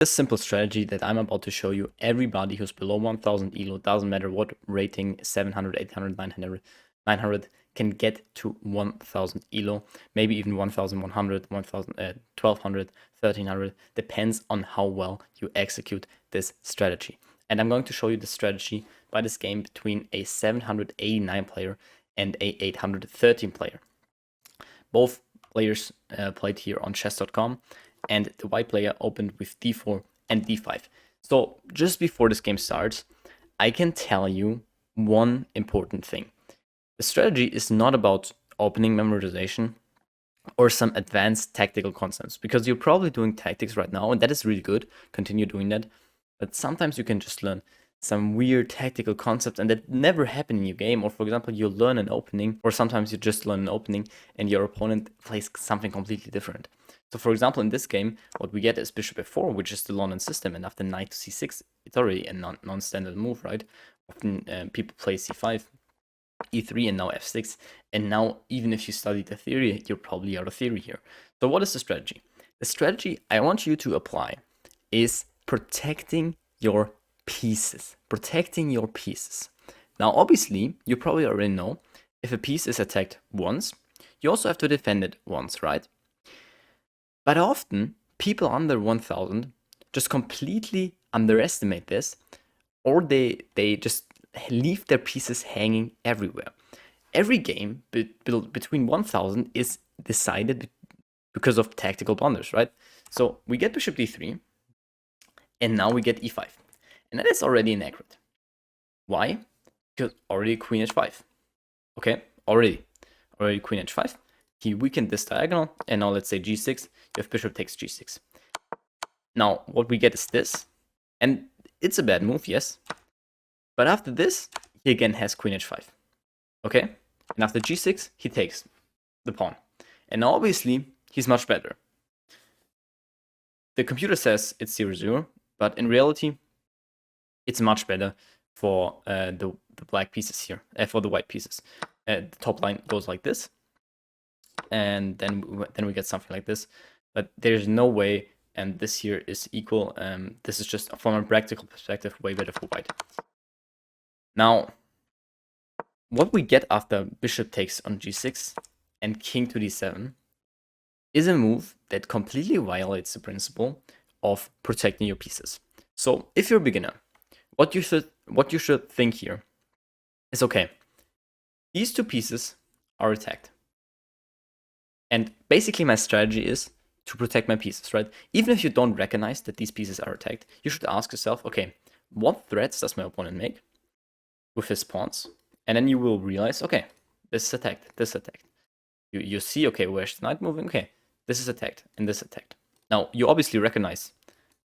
This simple strategy that I'm about to show you, everybody who's below 1000 elo, doesn't matter what rating, 700, 800, 900, can get to 1000 elo, maybe even 1100, 1200, 1300, depends on how well you execute this strategy. And I'm going to show you the strategy by this game between a 789 player and a 813 player. Both players played here on chess.com, and the white player opened with d4 and d5. So just before this game starts, I can tell you one important thing. The strategy is not about opening memorization or some advanced tactical concepts, because you're probably doing tactics right now, and that is really good. Continue doing that. But sometimes you can just learn some weird tactical concepts and that never happen in your game. Or for example, you learn an opening, or sometimes you just learn an opening and your opponent plays something completely different. So for example, in this game, what we get is bishop f4, which is the London system, and after knight to c6, it's already a non-standard move, right? Often people play c5, e3, and now f6, and now even if you study the theory, you're probably out of theory here. So what is the strategy? The strategy I want you to apply is protecting your pieces. Protecting your pieces. Now, obviously, you probably already know if a piece is attacked once, you also have to defend it once, right? But often, people under 1000 just completely underestimate this, or they just leave their pieces hanging everywhere. Every game between 1000 is decided because of tactical blunders, right? So we get bishop d3, and now we get e5. And that is already inaccurate. Why? Because already queen h5. Okay, already queen h5. He weakened this diagonal, and now let's say g6, you have bishop takes g6. Now, what we get is this, and it's a bad move, yes. But after this, he again has queen h5. Okay? And after g6, he takes the pawn. And now obviously, he's much better. The computer says it's 0-0, but in reality, it's much better for the black pieces here, for the white pieces. The top line goes like this, and then we get something like this. But there's no way, and this here is equal. This is just, from a practical perspective, way better for white. Now, what we get after bishop takes on g6 and king to d7 is a move that completely violates the principle of protecting your pieces. So if you're a beginner, what you should think here is, okay, these two pieces are attacked. And basically my strategy is to protect my pieces, right? Even if you don't recognize that these pieces are attacked, you should ask yourself, okay, what threats does my opponent make with his pawns? And then you will realize, okay, this is attacked, this is attacked. You see, okay, where's the knight moving? Okay, this is attacked, and this is attacked. Now, you obviously recognize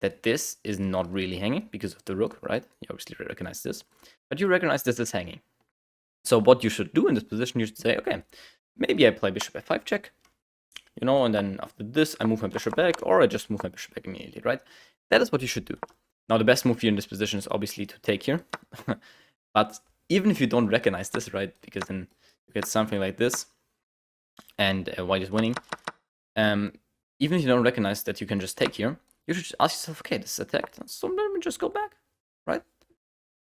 that this is not really hanging because of the rook, right? You obviously recognize this, but you recognize this is hanging. So what you should do in this position, you should say, okay, maybe I play bishop f5 check, you know, and then after this, I move my bishop back, or I just move my bishop back immediately, right? That is what you should do. Now, the best move here in this position is obviously to take here, but even if you don't recognize this, right, because then you get something like this, and white is winning, even if you don't recognize that you can just take here, you should just ask yourself, okay, this is attacked, so let me just go back, right?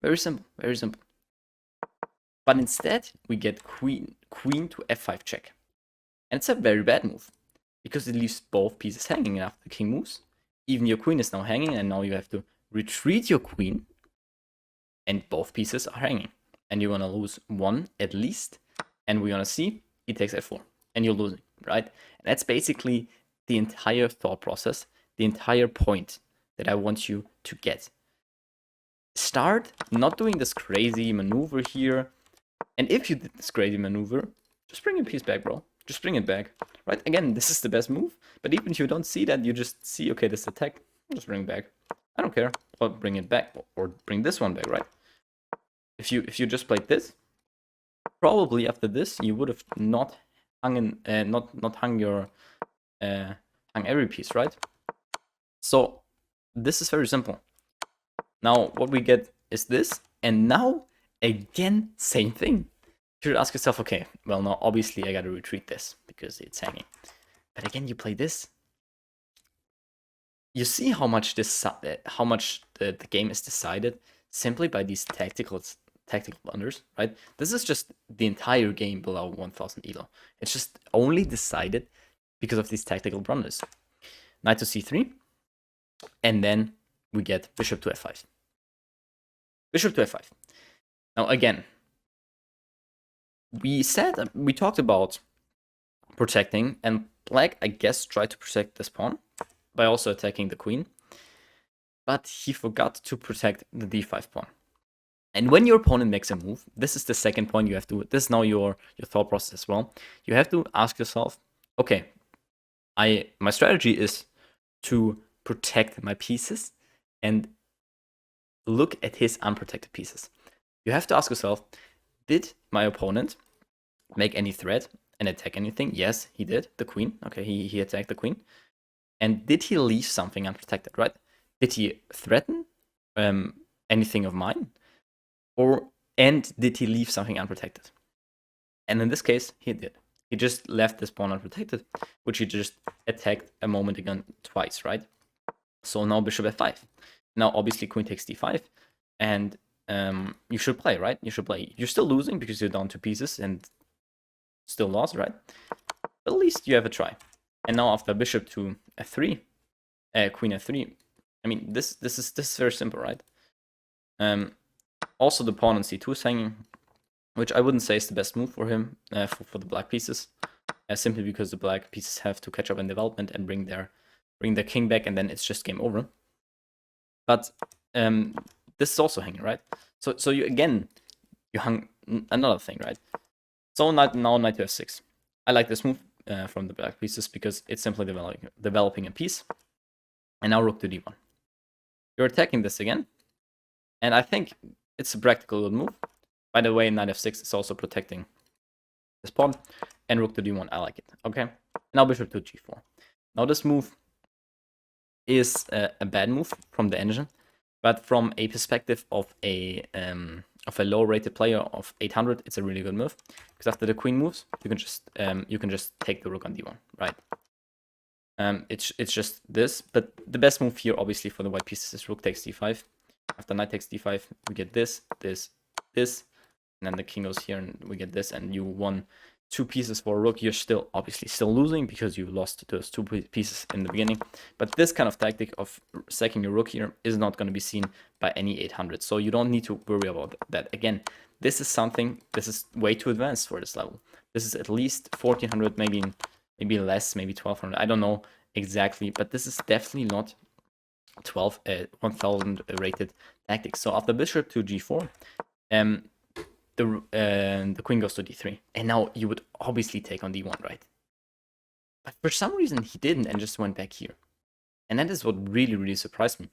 Very simple, very simple. But instead, we get queen to f5 check. And it's a very bad move, because it leaves both pieces hanging, and after the king moves, even your queen is now hanging, and now you have to retreat your queen, and both pieces are hanging. And you're gonna lose one at least, and we're gonna see he takes f4, and you're losing, right? And that's basically the entire thought process, the entire point that I want you to get. Start not doing this crazy maneuver here, and if you did this crazy maneuver, just bring your piece back, bro. Just bring it back, right? Again, this is the best move, but even if you don't see that, you just see, okay, this attack, just bring it back. I don't care, or bring it back, or bring this one back, right? If you just played this, probably after this, you would have not hung not hung your hung every piece, right? So this is very simple. Now what we get is this, and now again, same thing. You should ask yourself, okay, well, now obviously I gotta retreat this because it's hanging. But again, you play this, you see how much the game is decided simply by these tactical blunders, right? This is just the entire game below 1000 elo. It's just only decided because of these tactical blunders. Knight to c3, and then we get bishop to f5. Bishop to f5. Now again, we talked about protecting, and black, I guess, tried to protect this pawn by also attacking the queen, but he forgot to protect the d5 pawn. And when your opponent makes a move, this is the second point you have to, this is now your thought process as well. You have to ask yourself, okay, my strategy is to protect my pieces and look at his unprotected pieces. You have to ask yourself, did my opponent make any threat and attack anything? Yes, he did. The queen. Okay, he attacked the queen. And did he leave something unprotected, right? Did he threaten anything of mine? And did he leave something unprotected? And in this case, he did. He just left this pawn unprotected, which he just attacked a moment ago twice, right? So now bishop f5. Now obviously queen takes d5, and you should play, right? You should play. You're still losing because you're down 2 pieces and still lost, right? But at least you have a try. And now after bishop to f3, queen f3. I mean, this is very simple, right? Also, the pawn on c2 is hanging, which I wouldn't say is the best move for him, for the black pieces, simply because the black pieces have to catch up in development and bring their king back, and then it's just game over. But this is also hanging, right? So you hung another thing, right? So now knight to f6. I like this move from the black pieces because it's simply developing a piece. And now rook to d1. You're attacking this again, and I think it's a practical good move. By the way, knight f6 is also protecting this pawn, and rook to d1. I like it. Okay. Now bishop to g4. Now this move is a bad move from the engine, but from a perspective of a low-rated player of 800, it's a really good move, because after the queen moves, you can just take the rook on d1, right? It's just this, but the best move here, obviously, for the white pieces is rook takes d5. After knight takes d5, we get this, and then the king goes here, and we get this, and you won 2 pieces for a rook. You're obviously still losing because you lost those 2 pieces in the beginning. But this kind of tactic of sacking your rook here is not going to be seen by any 800. So you don't need to worry about that. Again, this is way too advanced for this level. This is at least 1400, maybe less, maybe 1200. I don't know exactly, but this is definitely not 1000 rated tactics. So after bishop to g4, the queen goes to d3, and now you would obviously take on d1, right? But for some reason he didn't and just went back here, and that is what really surprised me.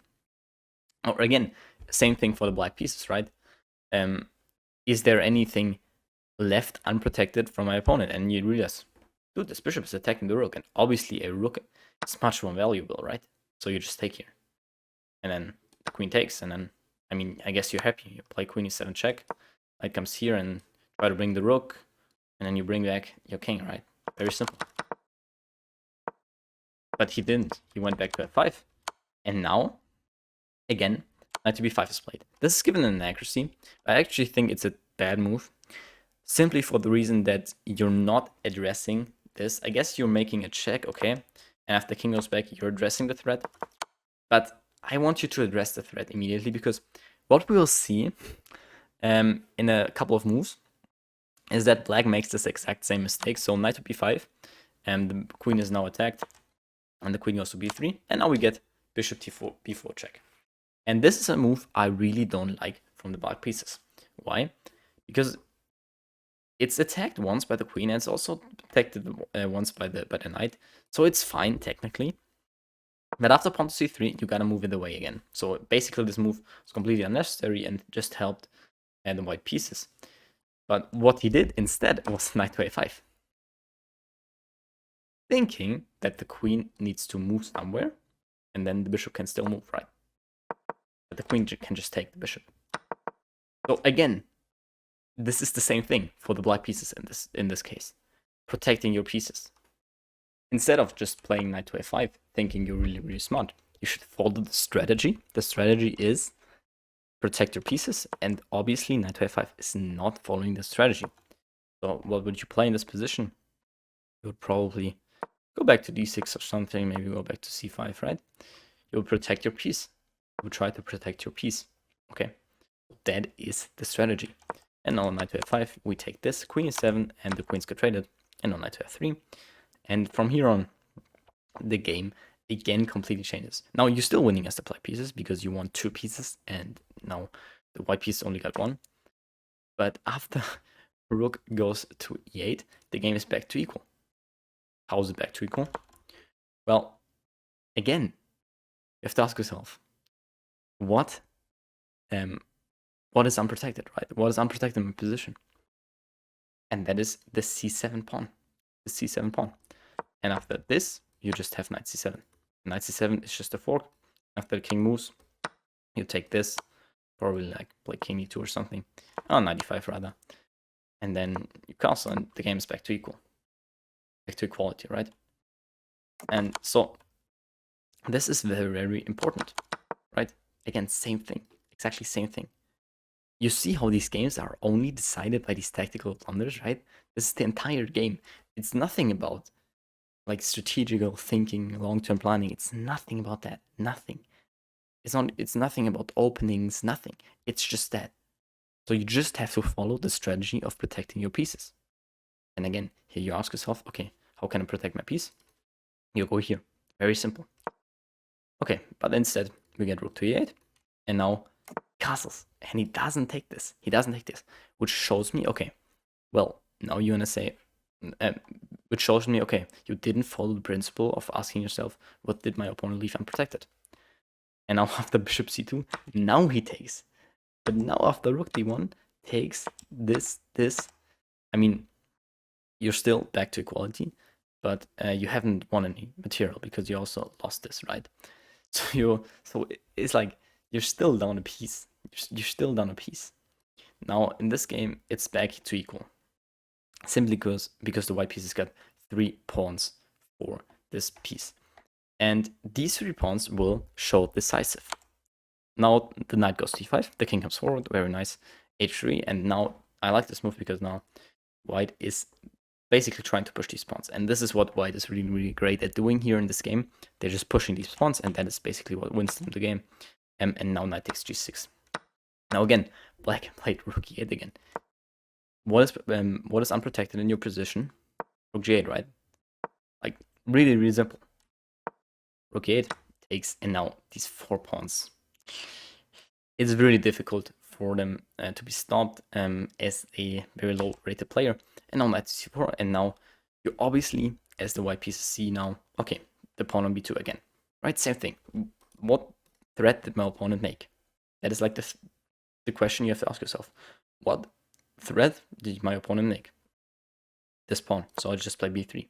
Or again, same thing for the black pieces, right? Is there anything left unprotected from my opponent? And you realize, dude, this bishop is attacking the rook, and obviously a rook is much more valuable, right? So you just take here, and then the queen takes, and then, I mean, I guess you're happy. You play queen e7 check. Knight comes here and try to bring the rook, and then you bring back your king, right? Very simple. But he didn't. He went back to f5, and now, again, knight to b5 is played. This is given an accuracy. I actually think it's a bad move, simply for the reason that you're not addressing this. I guess you're making a check, okay? And after king goes back, you're addressing the threat. But I want you to address the threat immediately, because what we will see in a couple of moves is that black makes this exact same mistake. So knight to b5, and the queen is now attacked, and the queen goes to b3, and now we get bishop t4, b4 check. And this is a move I really don't like from the black pieces. Why? Because it's attacked once by the queen, and it's also protected once by the knight, so it's fine technically. But after pawn to c3, you gotta move it away again. So basically this move was completely unnecessary and just helped the white pieces. But what he did instead was knight to a5, thinking that the queen needs to move somewhere, and then the bishop can still move, right? But the queen can just take the bishop. So again, this is the same thing for the black pieces in this case, protecting your pieces. Instead of just playing knight to a5, thinking you're really smart, you should follow the strategy. The strategy is protect your pieces, and obviously knight to f5 is not following the strategy. So what would you play in this position? You would probably go back to d6 or something, maybe go back to c5, right? You will protect your piece. You will try to protect your piece. Okay, that is the strategy. And now on knight to f5, we take this, queen e7, and the queens get traded. And on knight to f3. And from here on, the game again completely changes. Now you're still winning as the black pieces because you won 2 pieces, and now the white piece only got 1. But after rook goes to e8, the game is back to equal. How is it back to equal? Well, again, you have to ask yourself, what is unprotected, right? What is unprotected in my position? And that is the c7 pawn. The c7 pawn. And after this, you just have knight c7. Knight c7 is just a fork. After the king moves, you take this, probably like play king e2 or something. Oh, knight e5 rather. And then you castle, and the game is back to equal. Back to equality, right? And so this is very, very important, right? Again, same thing. Exactly same thing. You see how these games are only decided by these tactical blunders, right? This is the entire game. It's nothing about like strategical thinking, long-term planning. It's nothing about that. Nothing. It's nothing about openings, nothing. It's just that. So you just have to follow the strategy of protecting your pieces. And again, here you ask yourself, okay, how can I protect my piece? You go here. Very simple. Okay, but instead we get rook to e8, and now castles, and he doesn't take this. He doesn't take this, which shows me, okay, well, now you want to say, which shows me, okay, you didn't follow the principle of asking yourself, what did my opponent leave unprotected? And now after bishop c2, now he takes. But now after rook d1, takes this. I mean, you're still back to equality, but you haven't won any material because you also lost this, right? So it's like you're still down a piece. You're still down a piece. Now in this game, it's back to equal, simply because the white pieces got 3 pawns for this piece, and these 3 pawns will show decisive. Now the knight goes to e5, the king comes forward, very nice, h3, and now I like this move because now white is basically trying to push these pawns, and this is what white is really, really great at doing here in this game. They're just pushing these pawns, and that is basically what wins them the game. And now knight takes g6. Now again, black played rook e8 again. What is unprotected in your position? Rook g8, right? Like really, really simple. Rook e8 takes, and now these 4 pawns. It's really difficult for them to be stopped as a very low rated player. And now knight to c4, and now you obviously, as the white pieces see now, okay, the pawn on b2 again, right? Same thing. What threat did my opponent make? That is like the question you have to ask yourself. What threat did my opponent make? This pawn. So I'll just play b3.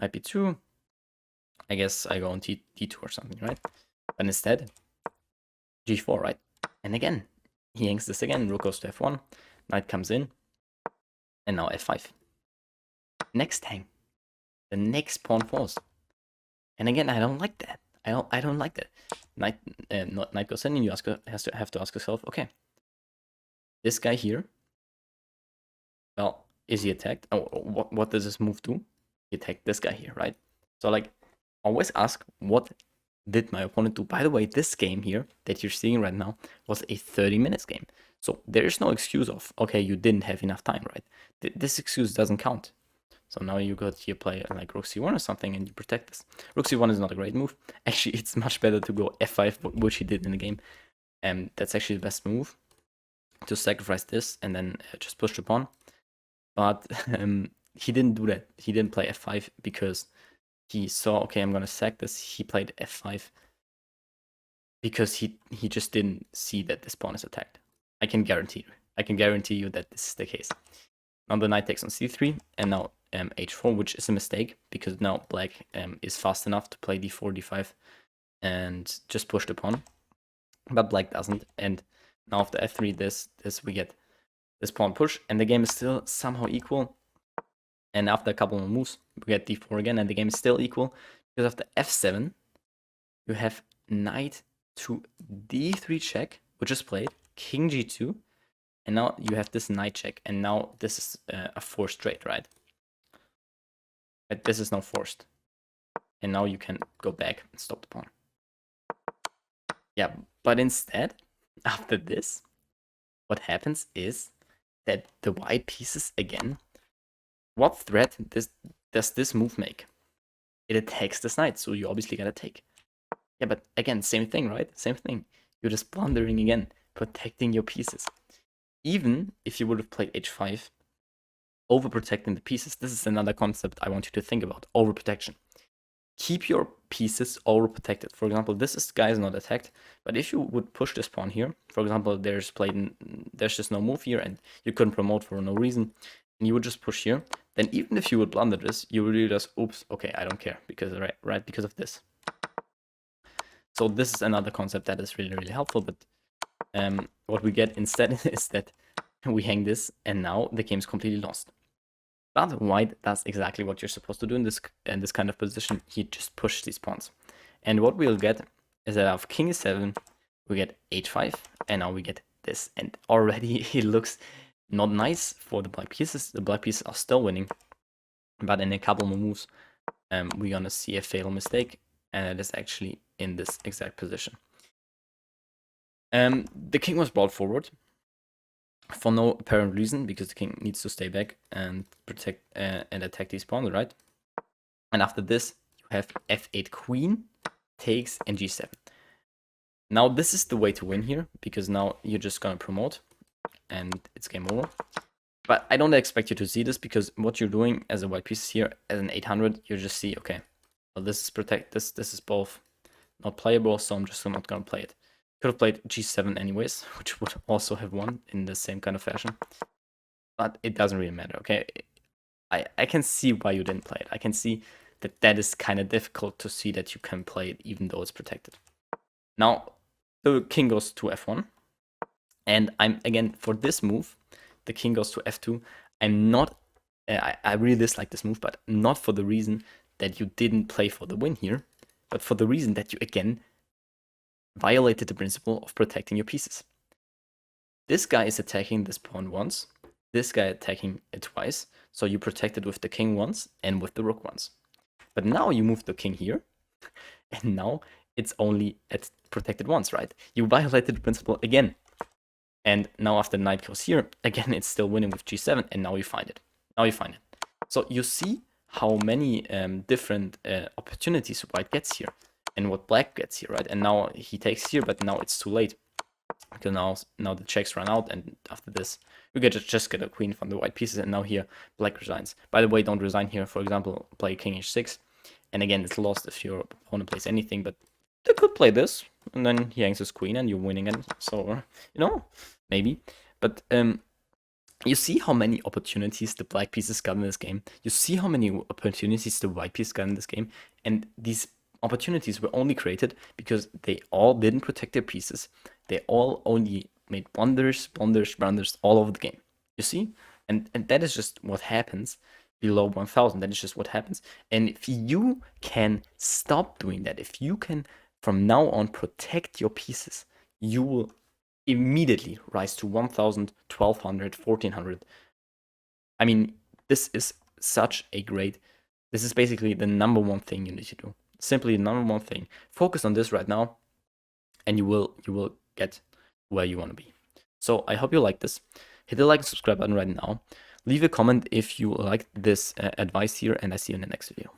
Knight b2. I guess I go on d2 or something, right? But instead, g4, right? And again, he hangs this again. Rook goes to f1. Knight comes in. And now f5. Next hang. The next pawn falls. And again, I don't like that. I don't like that. Knight goes in, and you have to ask yourself, okay, this guy here, well, is he attacked? Oh, what does this move do? He attacked this guy here, right? So like, always ask, what did my opponent do? By the way, this game here that you're seeing right now was a 30 minutes game. So there is no excuse of, okay, you didn't have enough time, right? This excuse doesn't count. So now you got here play like rook c1 or something, and you protect this. Rook c1 is not a great move. Actually, it's much better to go f5, which he did in the game. And that's actually the best move, to sacrifice this and then just push the pawn. But he didn't do that. He didn't play f5 because he saw, okay, I'm gonna sack this. He played f5 because he just didn't see that this pawn is attacked. I can guarantee you that this is the case. Now the knight takes on c3, and now h4, which is a mistake because now black is fast enough to play d4, d5, and just push the pawn, but black doesn't. And now after f3, this we get this pawn push, and the game is still somehow equal. And after a couple more moves, we get d4 again, and the game is still equal because after f7, you have knight to d3 check, which is played, king g2, and now you have this knight check, and now this is a forced trade, right? But this is now forced. And now you can go back and stop the pawn. Yeah, but instead, after this, what happens is that the white pieces again, what threat does this move make? It attacks this knight, so you obviously gotta take. Yeah, but again, same thing, right? Same thing. You're just blundering again, protecting your pieces. Even if you would have played h5, overprotecting the pieces. This is another concept I want you to think about, overprotection. Keep your pieces overprotected. For example, this guy is not attacked, but if you would push this pawn here, for example, there's just no move here and you couldn't promote for no reason, and you would just push here, then even if you would blunder this, you would really just, oops, okay, I don't care, because right because of this. So this is another concept that is really, really helpful, but what we get instead is that we hang this, and now the game is completely lost. But white does exactly what you're supposed to do in this kind of position. He just pushes these pawns. And what we'll get is that of king e7, we get h5, and now we get this. And already it looks not nice for the black pieces. The black pieces are still winning. But in a couple more moves, we're gonna see a fatal mistake, and it is actually in this exact position. The king was brought forward for no apparent reason, because the king needs to stay back and protect and attack these pawns, right? And after this, you have f8 queen, takes, and g7. Now this is the way to win here, because now you're just gonna promote, and it's game over. But I don't expect you to see this, because what you're doing as a white piece here, as an 800, you just see, okay, well, this is this is both not playable, so I'm just not gonna play it. Could have played g7 anyways, which would also have won in the same kind of fashion. But it doesn't really matter, okay? I can see why you didn't play it. I can see that is kind of difficult to see that you can play it even though it's protected. Now, the king goes to f1. And again, for this move, the king goes to f2. I'm not... I really dislike this move, but not for the reason that you didn't play for the win here, but for the reason that you, again, violated the principle of protecting your pieces. This guy is attacking this pawn once, this guy attacking it twice, so you protected with the king once and with the rook once. But now you move the king here, and now it's only protected once, right? You violated the principle again. And now after the knight goes here, again it's still winning with g7, and now you find it. So you see how many different opportunities white gets here, and what black gets here, right? And now he takes here, but now it's too late, because now the checks run out, and after this you just get a queen from the white pieces, and now here black resigns. By the way, don't resign here. For example, play king h6, and again it's lost if your opponent plays anything, but they could play this, and then he hangs his queen, and you're winning it. So, you know, maybe. But you see how many opportunities the black pieces got in this game. You see how many opportunities the white piece got in this game, and these opportunities were only created because they all didn't protect their pieces. They all only made blunders all over the game. You see? And that is just what happens below 1000. That is just what happens. And if you can stop doing that, if you can from now on protect your pieces, you will immediately rise to 1000, 1200, 1400. I mean, this is such a great, this is basically the number one thing you need to do. Simply the number one thing. Focus on this right now, and you will get where you want to be. So I hope you like this. Hit the like and subscribe button right now. Leave a comment if you liked this advice here, and I see you in the next video.